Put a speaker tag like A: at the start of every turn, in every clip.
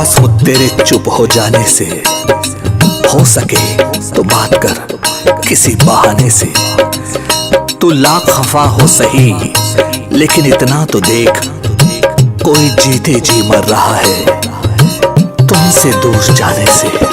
A: उदास हूँ तेरे चुप हो जाने से। हो सके तो बात कर किसी बहाने से। तू लाख खफा हो सही लेकिन इतना तो देख, कोई जीते जी मर रहा है तुमसे दूर जाने से।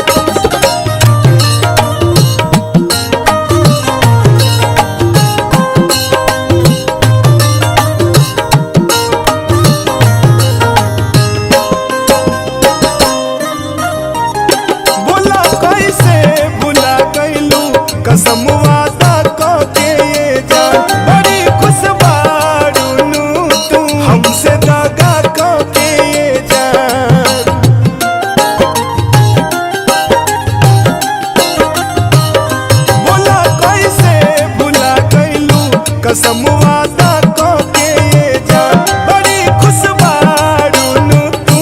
B: कसम वादा के ये जान बड़ी खुश बारूनू तू हमसे दागा के ये जान। बोला कैसे भुला गइलू कसम वादा के ये जान बड़ी खुश बारूनू तू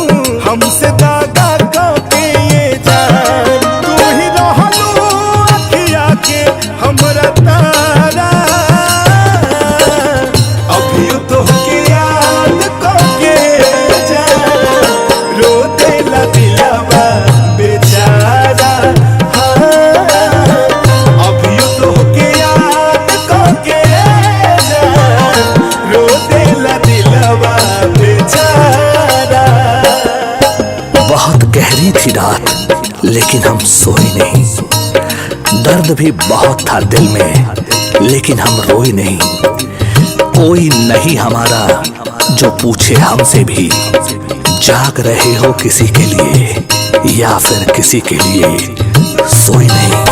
B: हमसे दागा के ये जान। तू ही रहलू अखिया के हमरा तारा अभी तो के याद करके जा रो देला दिलवा बेचारा। हाँ अभी तो के याद करके जा रो देला दिलवा बेचारा।
A: बहुत गहरी थी रात लेकिन हम सोए नहीं। दर्द भी बहुत था दिल में लेकिन हम रोए नहीं। कोई नहीं हमारा जो पूछे हमसे भी, जाग रहे हो किसी के लिए या फिर किसी के लिए सोए नहीं।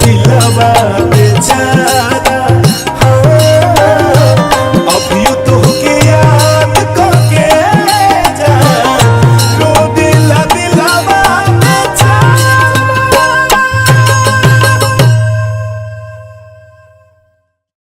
B: दिलवा बेचारा।